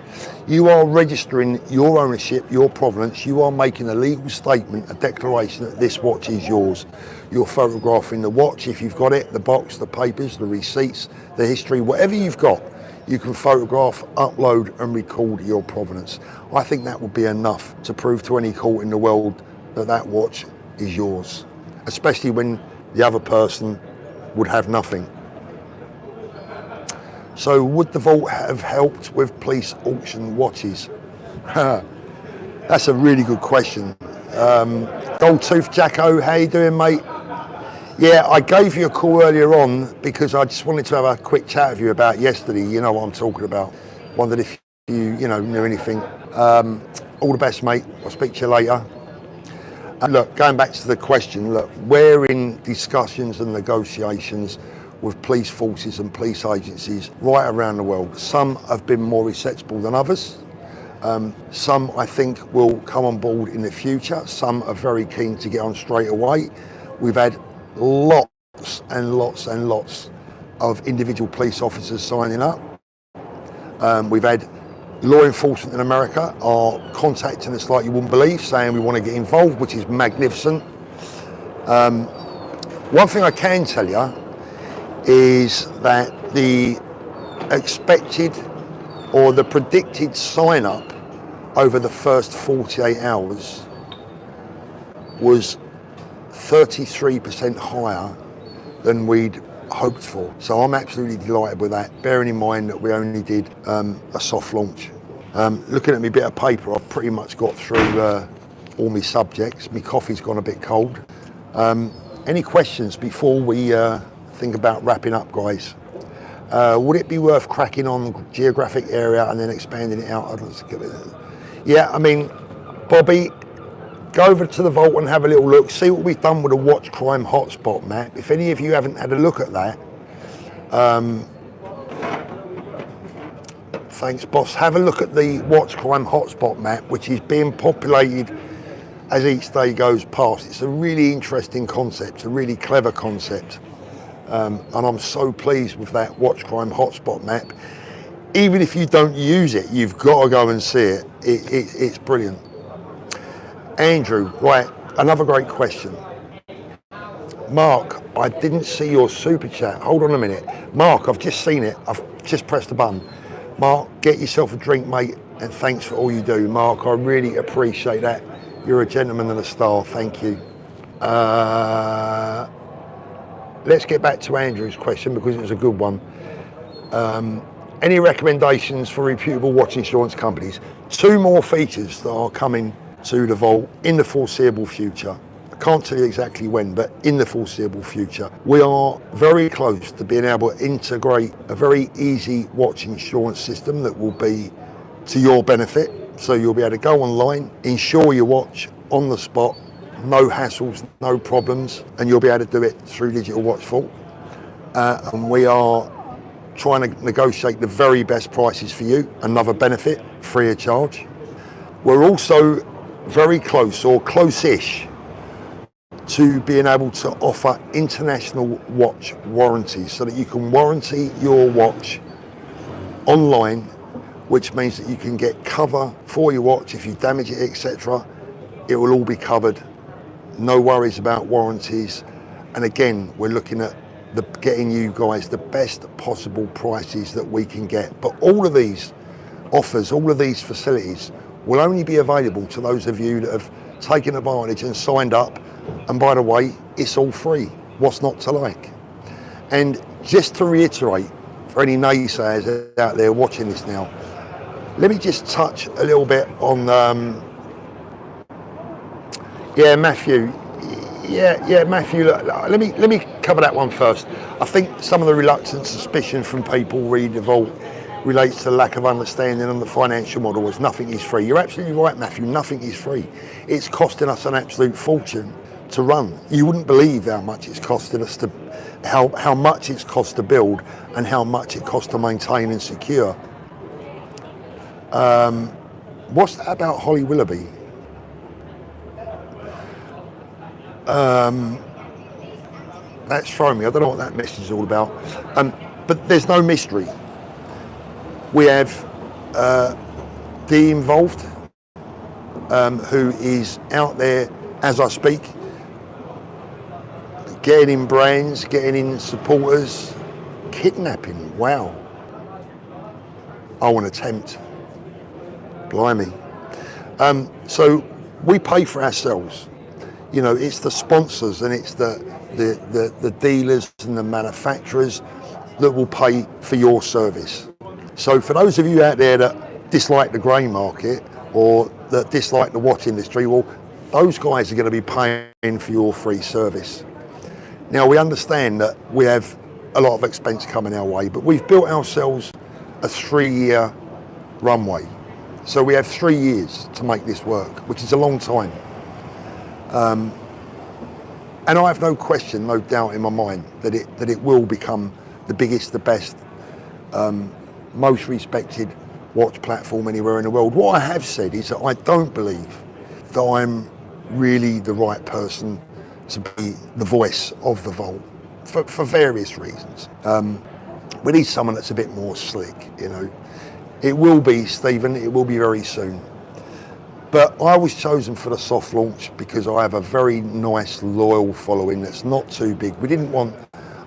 you are registering your ownership, your provenance. You are making a legal statement, a declaration that this watch is yours. You're photographing the watch if you've got it, the box, the papers, the receipts, the history, whatever you've got, you can photograph, upload and record your provenance. I think that would be enough to prove to any court in the world that that watch is yours, especially when the other person would have nothing. So would the vault have helped with police auction watches? That's a really good question. Gold Tooth Jacko, how you doing, mate? Yeah, I gave you a call earlier on because I just wanted to have a quick chat with you about yesterday. You know what I'm talking about. Wondered if you knew anything. All the best, mate. I'll speak to you later. And look, going back to the question, look, we're in discussions and negotiations with police forces and police agencies right around the world. Some have been more acceptable than others. Some I think will come on board in the future. Some are very keen to get on straight away. We've had lots and lots and lots of individual police officers signing up. We've had law enforcement in America are contacting us like you wouldn't believe, saying we want to get involved, which is magnificent. One thing I can tell you is that the expected or the predicted sign up over the first 48 hours was 33% higher than we'd hoped for. So I'm absolutely delighted with that, bearing in mind that we only did a soft launch. Looking at my bit of paper, I've pretty much got through all my subjects. My coffee's gone a bit cold. Any questions before we think about wrapping up, guys? Would it be worth cracking on geographic area and then expanding it out? Yeah, I mean, Bobby, go over to the vault and have a little look, see what we've done with the watch crime hotspot map. If any of you haven't had a look at that, thanks boss, have a look at the watch crime hotspot map, which is being populated as each day goes past. It's a really interesting concept, a really clever concept. And I'm so pleased with that watch crime hotspot map. Even if you don't use it, you've got to go and see it. It's brilliant. Andrew, right, another great question. Mark, I didn't see your super chat. Hold on a minute. Mark, I've just seen it. I've just pressed the button. Mark, get yourself a drink, mate, and thanks for all you do. Mark, I really appreciate that. You're a gentleman and a star. Thank you. Let's get back to Andrew's question because it was a good one. Any recommendations for reputable watch insurance companies? 2 more features that are coming to the vault in the foreseeable future. A can't tell you exactly when, but in the foreseeable future. We are very close to being able to integrate a very easy watch insurance system that will be to your benefit. So you'll be able to go online, insure your watch on the spot, no hassles, no problems, and you'll be able to do it through Digital Watch Vault. And we are trying to negotiate the very best prices for you, another benefit, free of charge. We're also very close, or close-ish, to being able to offer international watch warranties so that you can warranty your watch online, which means that you can get cover for your watch if you damage it, etc. It will all be covered, no worries about warranties. And again, we're looking at getting you guys the best possible prices that we can get. But all of these offers, all of these facilities will only be available to those of you that have taken advantage and signed up. And by the way, it's all free. What's not to like? And just to reiterate, for any naysayers out there watching this now, let me just touch a little bit on, Matthew. Matthew, let me cover that one first. I think some of the reluctant suspicion from people read the vault relates to lack of understanding on the financial model as nothing is free. You're absolutely right, Matthew, nothing is free. It's costing us an absolute fortune to run. You wouldn't believe how much it's costed us to, how much it's cost to build and how much it costs to maintain and secure. What's that about Holly Willoughby? That's thrown me. I don't know what that message is all about. But there's no mystery. We have Dee involved, who is out there as I speak, getting in brands, getting in supporters, kidnapping. Wow. I want to tempt. Blimey. So we pay for ourselves. You know, it's the sponsors and it's the dealers and the manufacturers that will pay for your service. So for those of you out there that dislike the grey market or that dislike the watch industry, well, those guys are going to be paying for your free service. Now, we understand that we have a lot of expense coming our way, but we've built ourselves a 3-year runway. So we have 3 years to make this work, which is a long time. And I have no question, no doubt in my mind that it will become the biggest, the best, most respected watch platform anywhere in the world. What I have said is that I don't believe that I'm really the right person to be the voice of the vault for various reasons. We need someone that's a bit more slick, you know. It will be, Stephen, it will be very soon. But I was chosen for the soft launch because I have a very nice, loyal following that's not too big. We didn't want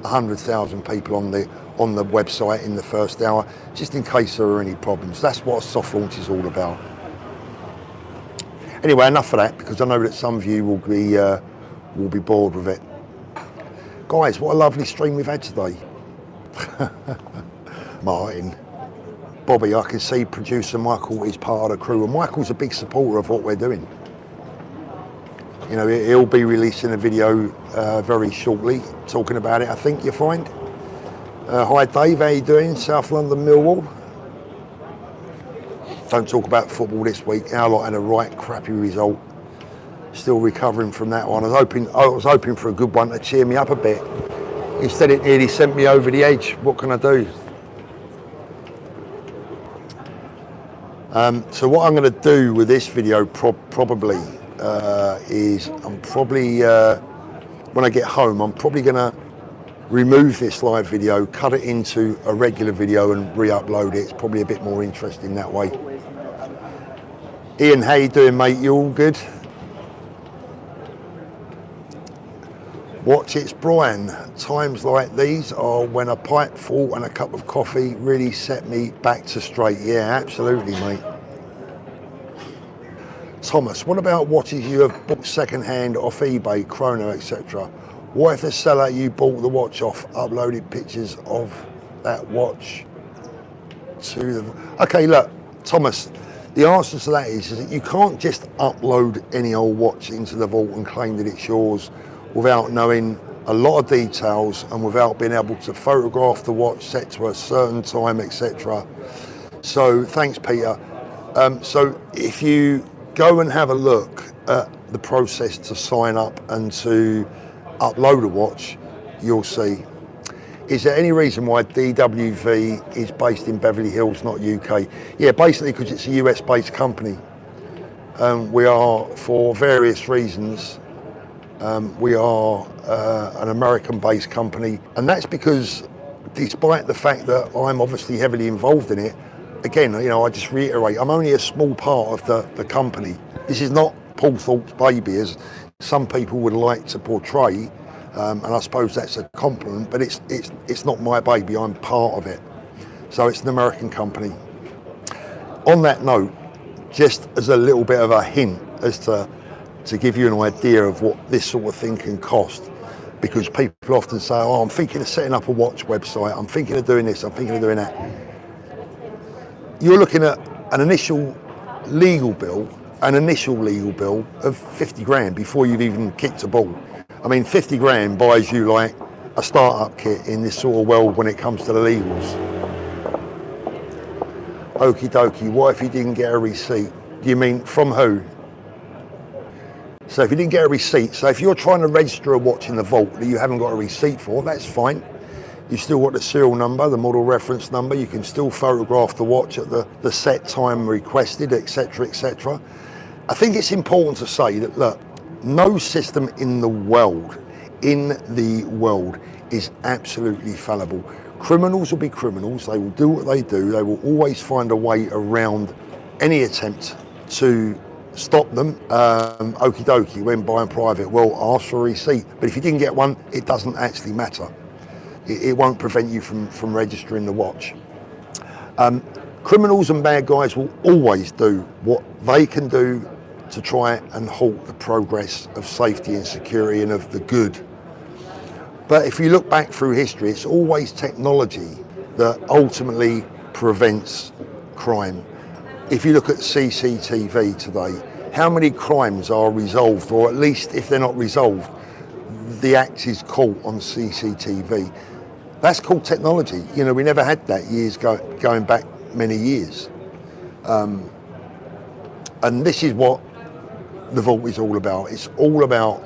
100,000 people on the website in the first hour, just in case there were any problems. That's what a soft launch is all about. Anyway, enough of that, because I know that some of you will be bored with it. Guys, what a lovely stream we've had today. Martin. Bobby, I can see producer Michael is part of the crew, and Michael's a big supporter of what we're doing. You know, he'll be releasing a video very shortly talking about it, I think you'll find. Hi Dave, how you doing? South London, Millwall. Don't talk about football this week. Our lot had a right crappy result. Still recovering from that one. I was hoping for a good one to cheer me up a bit. Instead it nearly sent me over the edge. What can I do? So what I'm going to do with this video probably is when I get home, I'm probably going to remove this live video, cut it into a regular video and re-upload it. It's probably a bit more interesting that way. Ian, how you doing, mate? You all good? Watch, it's Brian. Times like these are when a pipe full and a cup of coffee really set me back to straight. Yeah, absolutely, mate. Thomas, what about watches you have bought second-hand off eBay, Chrono, etc.? What if the seller you bought the watch off uploaded pictures of that watch to the... Okay, look, Thomas, The answer to that is that you can't just upload any old watch into the vault and claim that it's yours without knowing a lot of details and without being able to photograph the watch set to a certain time, etc. So thanks, Peter. So if you go and have a look at the process to sign up and to upload a watch, you'll see. Is there any reason why DWV is based in Beverly Hills, not UK? Yeah, basically because it's a US based company. We are, for various reasons, we are an American based company, and that's because despite the fact that I'm obviously heavily involved in it, again, you know, I just reiterate, I'm only a small part of the company. This is not Paul Thorpe's baby, as some people would like to portray, and I suppose that's a compliment, but it's not my baby, I'm part of it. So it's an American company. On that note, just as a little bit of a hint as to give you an idea of what this sort of thing can cost, because people often say, oh, I'm thinking of setting up a watch website, I'm thinking of doing this, I'm thinking of doing that. You're looking at an initial legal bill of 50 grand before you've even kicked a ball. I mean, 50 grand buys you like a startup kit in this sort of world when it comes to the legals. Okie dokie, what if you didn't get a receipt? Do you mean from who? So if you didn't get a receipt, so if you're trying to register a watch in the vault that you haven't got a receipt for, that's fine. You still got the serial number, the model reference number, you can still photograph the watch at the set time requested, etc., etc. I think it's important to say that, look, no system in the world is absolutely fallible. Criminals will be criminals, they will do what they do, they will always find a way around any attempt to stop them. Okie dokie, when buying private, well, ask for a receipt. But if you didn't get one, it doesn't actually matter. It won't prevent you from registering the watch. Criminals and bad guys will always do what they can do to try and halt the progress of safety and security and of the good. But if you look back through history, it's always technology that ultimately prevents crime. If you look at CCTV today, how many crimes are resolved, or at least if they're not resolved, the act is caught on CCTV. That's called technology. You know, we never had that going back many years. And this is what the vault is all about. It's all about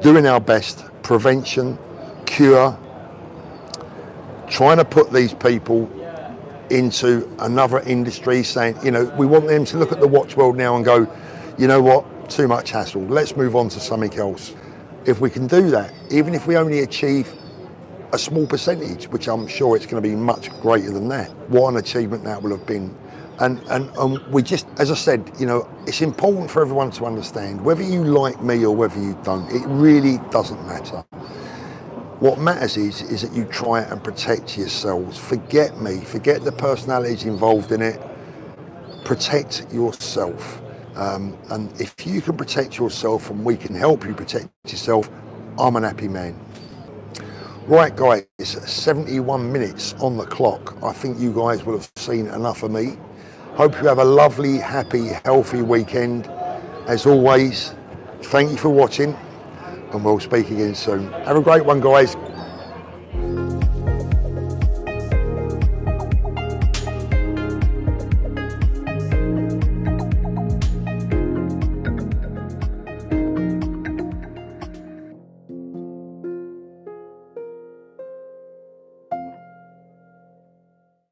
doing our best, prevention, cure, trying to put these people into another industry, saying, you know, we want them to look at the watch world now and go, you know what, too much hassle, let's move on to something else. If we can do that, even if we only achieve a small percentage, which I'm sure it's going to be much greater than that, what an achievement that will have been. And we just, as I said, you know, it's important for everyone to understand, whether you like me or whether you don't, it really doesn't matter. What matters is that you try and protect yourselves. Forget me, forget the personalities involved in it. Protect yourself. And if you can protect yourself and we can help you protect yourself, I'm an happy man. Right guys, 71 minutes on the clock. I think you guys will have seen enough of me. Hope you have a lovely, happy, healthy weekend. As always, thank you for watching, and we'll speak again soon. Have a great one, guys.